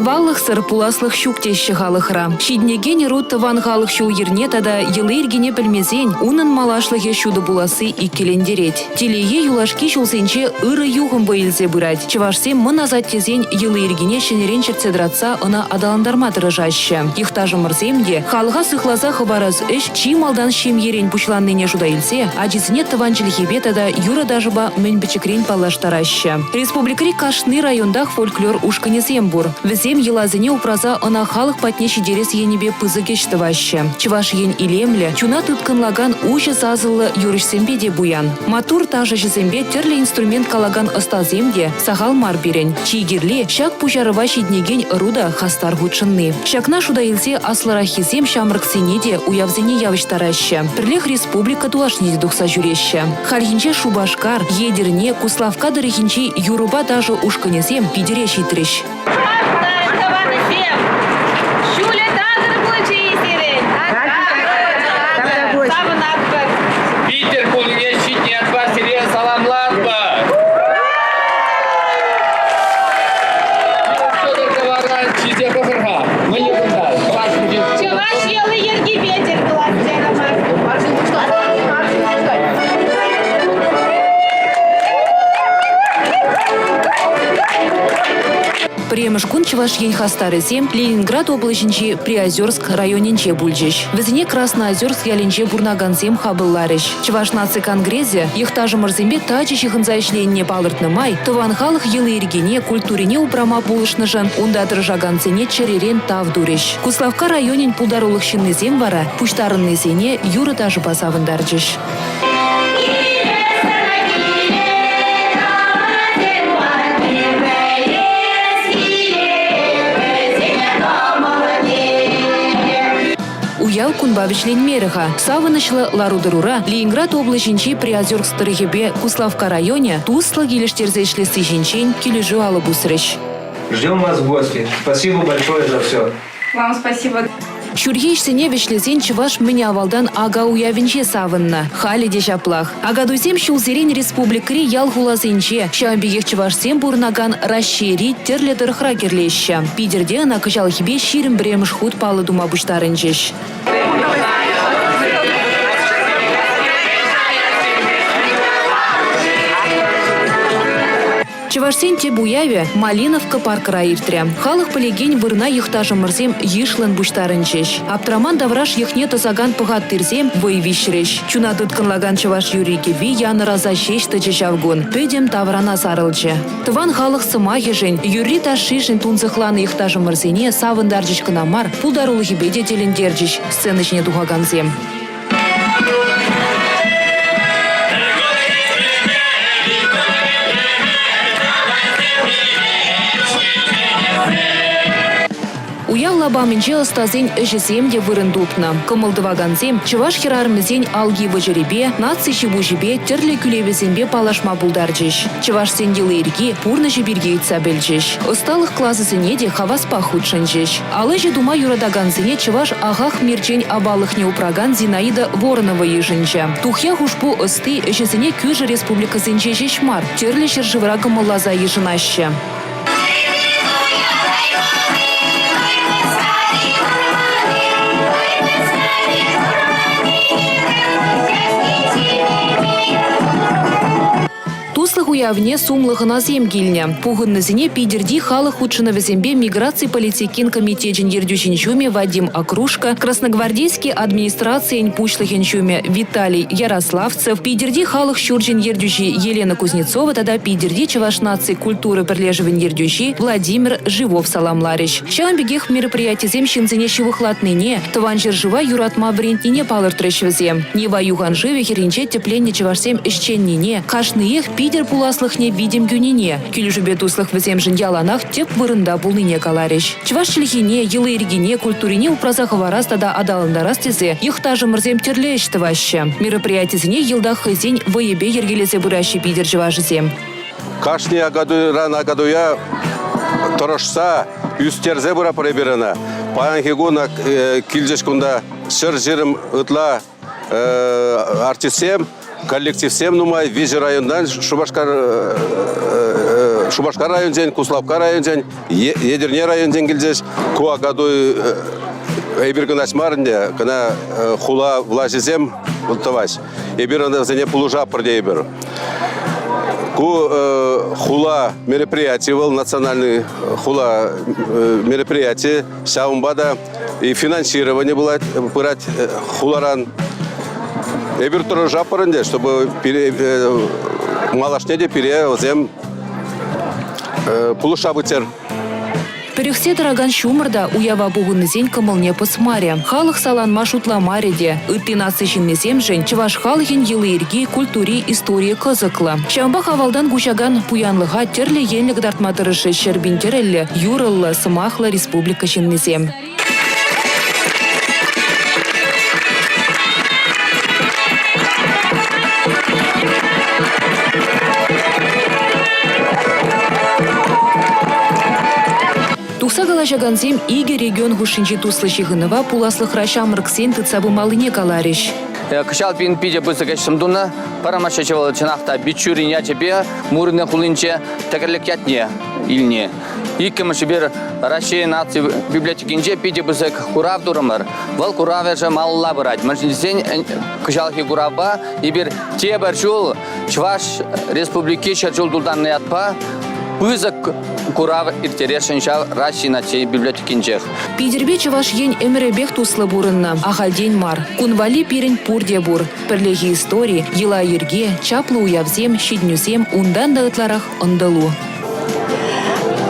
Валлых сыр пуласлых щуктещі халыхра. Шиднеген рут ван халых щу ерне тада елы иргене білмезен, унын малашлығы щуды буласы и келендереть. Телее юлашки шулсенче ыры юғын бөйлзе бұрад. Чывашсем мын азат тезен елы иргене шенерен черцедратса ына адаландарма тырыжаще. Ихтажы мырземде, халыға сықлаза хыбараз үш, чи малдан шем ерен пучланныне жудайлсе, ажизіне тыванчылхебе тада юра дажыба мін бічікрен палаштараще. Республикари Кашны райондах фольклор ушканесем бур. Візем елазыне упраза ына халық патне шидерес енебе пызы кештываще. Чываш ен илемле, чуна тытканлаган ужы зазылы юришсембе де буян. Матур тажы жезембе терлі инструмент калаган ыстаземде сағал мар берен. Чигерле, шак пужарыва шиднеген руда хастар гучынны. Шакна шудаилсе аслара хизем шамрык сенеде уявзене явыштараще. Пірлех республика дуашнеде духса жүреще. Хальхинче шубашкар, едерне, куславка дырыхинче юруба даже ушканесем пидереши трещ. Питер, полуящий не от вас, салам лампа. Премышкун чываш ень хастарызем Ленинград облачинче Приозерск районинче бульджиш. Везне Красноозерск ялинче бурнагансем хабылларыш. Чываш наци конгрезе ихтажы мырзембе тачы чихынза ишленне палыртны май, тыван халық елы иргене культурине упрама булышныжан, унда тыржагансене черерен тавдурыш. Куславка районин пулдарулых шиннызем вара, пуштарыннызене юры тажы пасавындаржиш. Уял кунбавичлен мереха. Савынышлы Ларудырура, Ленинград облачинчи Приозерск тырыхебе Куславка районе туслы келештерзешлі сыжинчен кележу алыбусырыш. Ждем вас в гости. Спасибо большое за все. Вам спасибо. Чурьейшсене вешлезен чываш меня авалдан ага уявинче савынна. Хали дешаплах. Агадусем шулзерен республикари ял хулазенче. Шамбиех чывашсем бурнаган расширить терле дырхра керлеща. Пидерде на кычалхибе ширим бремыш худ палы дума буштарынчеш. Чывашсен те буяве Малиновка парк раиртря. Халық полегень вырна ихтажы мырзем ишлын буштарынчеш. Аптраман давраш ехне тазаган пыгат тирзем воевишреш. Чуна тутканлаган чываш юрикеви яны раза шешті чешавгун. Пөдем таврана сарылчы. Тыван халық сымахежен, юри ташишен тунзыхланы ихтажы мырзене савындаржыш кынамар, пулдарулы хибеде телендержыш. Сценычне тухаганзем. Уял лабамынче ыстазен эжесемде вырындупна. Кымылдываганзем, чываш херармызен алги вожеребе, наци шибужебе, терле күлевезембе палашма булдаржиш. Чываш сенделы ирги, пурныжы биргейтса бельжиш. Ысталых клазысыне де хавас пахудшынжиш. Алыжы дума юрадаганзыне чываш агах мирчень абалыхне упраган Зинаида Воронова ежинча. Тухя хушпу ысты эжесене күжі республикасынче жешмар, терле шыржывыра кымыллаза ежинаща. Уявне сумлыгына земгильня. Пугыннызине пидерди халық худшына везембе миграции политикин комитетин ердюшинчуме Вадим Окрушка, красногвардейский администрациен пучлыхинчуме Виталий Ярославцев, пидерди халық щурджин ердюши Елена Кузнецова, тада пидерди чываш нации культуры прилеживен ердюши Владимир Живов саламларищ. Шамбегех мероприятий земщинзине щевыхлатныне, тыванжир жива юратма брентнине палыртрыщвезем. Нева юган живе херинче тепленне чывашсем ищеннине, кашныех пидер пуласлыхне видим гюнине. Кюлюжебе туслых везем жин яланах теп вырында булныне каларищ. Чываш шлихине, елы иргине, культурине упраза хаварас тада адаландарас тезе, их тажы мырзем терлештываще. Мероприятизине елдах хызень воебе ергелезе бурящий пидер жеважызем. Кашни агадуя агадуя торошса, юстерзе бура преберена. Паянхигуна килжешкунда шыр жирым ытла артисем, коллективсем нумай визи райондан Шубашкар районзен, Куславка районзен, Едерне районзен келдес. Куа году эбирган асмарынде, кана хула власизем ултавась. Эбирган зене пулужа парде эбир. Ку хула мероприятие был, национальный хула мероприятие, саумбада и финансирование было пырать хуларан. Эбир туржа парынде, чтобы малашнеде переозем пулуша бытер. Перехсе дороган шумырда уява бугынызен кымылне пысмаре. Халық саланма шутламареде. Үтті насыщенне земжен, чываш халыхин елы ирги, культури, история кызыклы. Шамба хавалдан гушаган пуянлыға терлі енлік дартматырышы шербинтерелі, юрылы, сымахлы республика шыннезем. Тухсагала жаганзем иге регион гушинчи туслы жығынова пуласлых рашамырксен тыцабы малыне калариш. Кышал пин пиде бысыгаш сымдуна, парамашачевалы чынақта бичурин ячепе, мурыны хулынче тәкірлік ятне илне. Иккіміші бір Россия нации библиотекинче пиде бысык курав дурымыр. Вал куравежа малла бырать. Мәршіндесен кышалхи куравба, и бір те бір жол Чуваш республики шаржол дулданны ятпа, Пызык курав иртерешенша Россия нации библиотекинчех. Пидербе чываш ень эмребех туслы бурынна, ахальдень мар. Кунвали пирень пурде бур. Перлеги истории, ела ерге, чаплы уявзем, щиднюзем, ундан даутларах ондалу.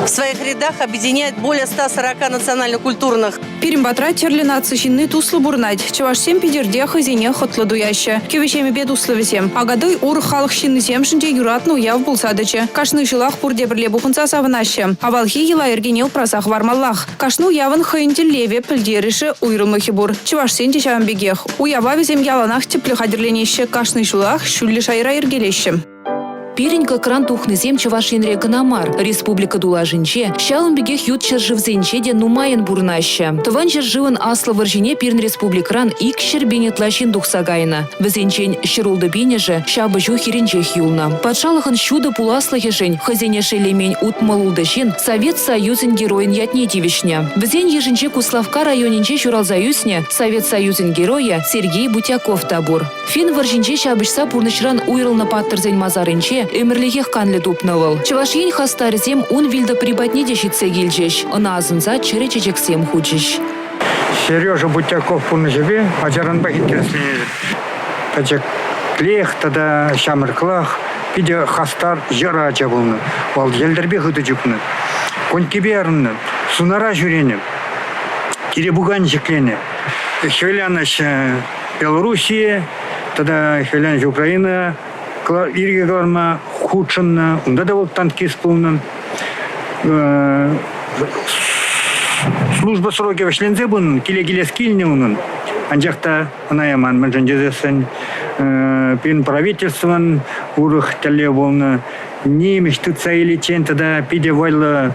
В своих рядах объединяет более 140 национально-культурных. Перембатра терлинации щинны туслы бурнать. Чавашсем пидерде хазине хотлы дуяще. Кевещеми бед условисем. Агадой ур халық щинны земшінде юратны уяв булсадычы. Кашны жылах пурде бірле бұқынса савынаще. Авалхи ела ергенел прасах вармаллах. Кашны уявын хыйнтел леве пілдеріші уйрымлыхи бур. Чавашсен тешавын бегех. Уява везем яланах теплі хадерленеще. Кашны жылах шулли шайра ергелеще. Пиренька кран тухнызем чывашинре гынамар. Республика дулажинче, шалым бегех ют чержывзенче де нумайын бурнаща. Тыван чержывын аслы варжине пирн республикран ик шербенетлашин духсагайна. Везенчен шырулды бенеже, шабы жу хиренчех юлна. Патшалыхын шуды пуласлыхе жень, хазенеше лемень утмалулдышин, Совет Союзын героин ятнети вишня. Везен еженче Куславка районинче Шуралзаюсне, Совет Союзын героя Сергей Бутяков табур. Фин варжинче шабышса пурнышран уйрыл на паттырзень мазарынче, эмірлігех канлі дупнывыл. Чывашин хастарзем он вильда прибатне дешитсе гильчеш, она азынса чыречечексем хучеш. Сережа Бутяков пунжебе, ажаранба хиткерслинеді. Тачак клех, тада шамырклах, пиде хастар жара жабылны. Вал елдербе хыды жүпны. Конькебе арынны, сунара жүрені, киребуган жеклене. Хеляныш Белоруссия, тада хеляныш Украина, Ирге гларма худшынна, унда да вот танкист полным. Служба сроки вышлензе бун, киле-киле скильне унын. Анжақта анаяман, мәжен жезесін, пен правительстван урых тәле болны. Немеш тұтса елечен, тада пиде вайлы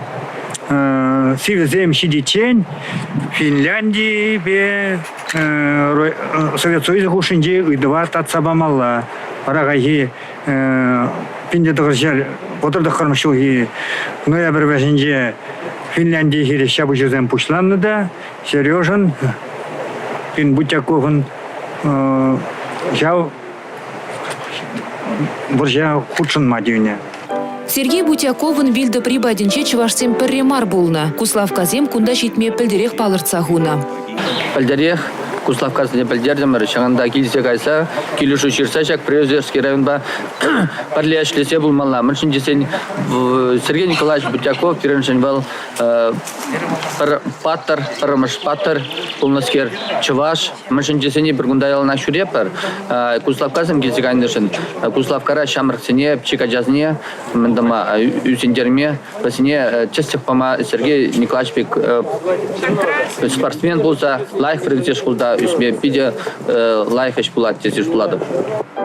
сивізем шидечен, Финляндии бе Совет Союзы хушинже ұйдыва татсабамалла. Арағайы пенде тұғыршар отырды қырмышылғы ноябрь бәшінже Финляндия хері шабы жүзен пұшланны да Сережан пен Бутяковын жау бұржа худшын мадивне. Сергей Бутяковын вильда прибадинче чывашсем перремар булна. Куславказем кунда шитме пілдерех палырцағуна. Пілдерех Куславкасыне пілдердімір, шағында келсе қайса, келуші шырсашак Приозерский районба парлеяшлесе бұл малла. Мұршын Сергей Николаевич Бутяков переншін был паттыр, пырымыш паттыр, полноскер чываш. Мұршын жесене бір күндайалына шүрепір. Куславкасым келсе қайындышын. Куславкара шамырқсыне, пчикаджазне, міндіма үсендерме, басыне честік пама Сергей Николаевич спортсмен болса, лайф фрагзеш құлда үсме пиде лайфеш булат тезеш буладып.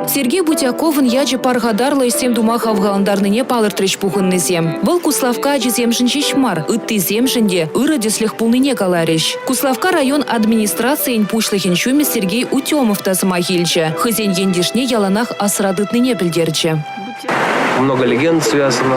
Сергей Бутяковын яджи паргадарлы сем думах авгаландарныне палыртрыч пухыннызем. Был Куславка жеземшін шешмар, ытты земшінде ыры деслих пулныне калариш. Куславка район администрациян пушлыхин шуме Сергей Утемов тазыма хилче. Хызен ендишне яланах асрадытныне білдерче. много легенд связано,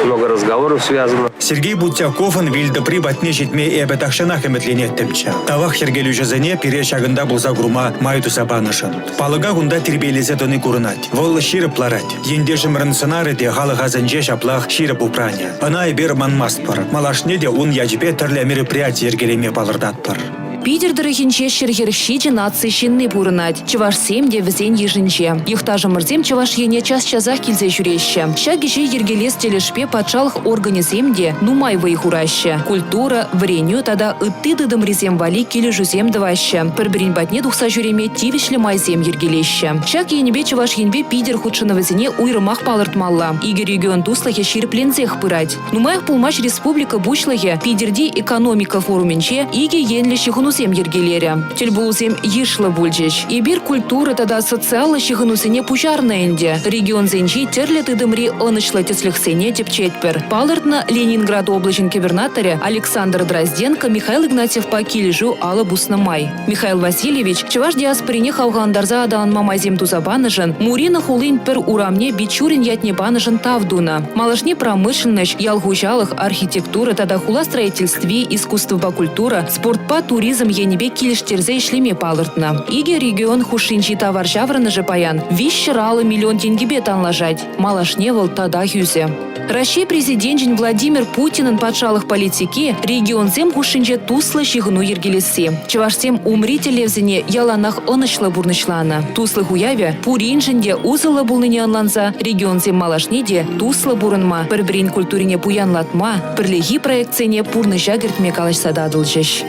много разговоров связано. Сергей Бутяковын вилді батне жетме әбі тақшана қыметленет тепчі. Тавақ хергелі жазыне пере шагында болса грума майду сабанышын. Палыға ғында тербейлезе тоны көрінат. Волы ширып ларат. Енде жымырын сынары де халыға зэнже шаплақ ширып упраня. Ана бер манмаст пар. Малашне де он яжбе түрлі мероприятие ергелеме балырдат пар. Питер дырыхинче шергерщиде нации щинны бурынать. Чеваш семде везень ежинче. Ихтажы мырзем чеваш ене час чазах килзе жүреща. Шагише ергелес телешпе патшалых организемде нумай вайхураща. Культура, вреню тада ытты дыдым резем вали киле жузем даваща. Перберин батне духса жүреме тивишле майзем ергелеща. Шаг енебе чеваш енбе Питер худшыны везене уйрымах палыртмалла. Иге регион туслахе ширплензех пырать. Нумаях пулмаш республика бучлахе Питерди экономика форуменче иге енле щихуну Зем ергелере. Тельбулзем ешлы бульджеш. И бир культура тада социалы щихынусене пужарна энде. Регион зенчи терлет и дымри онышлы теслихсене тепчетпер. Палыртна Ленинград облачен губернаторе Александр Дрозденко Михаил Игнатьев по килежу ала буснамай. Михаил Васильевич чеваш диаспорине халгандарза адан мамазем тузабаныжын. Мурина хулин пер урамне бичурин ятне баныжын тавдуна. Малашне промышленность, ялгужалых, архитектура тада хула строительстве, искусство культура, спортпа, туризм енебе килиштерзе ишлеме палыртна. Иге регион хушинчи товар жавраны же паян. Вищералы миллион тенгебе танлажать. Малашне вол тада хюзе. Россия президентин Владимир Путинын патшалых политики регион зем хушинче туслы щигну ергелеси. Чевашсем умрите левзене яланах онышлы бурнышлана. Туслы хуяве пуринжинде узылы булныне анланза регион зем малашнеде туслы бурынма. Пербрин культурине пуянлатма, перлеги проекцене пурны жагертме калашсада дылжеш.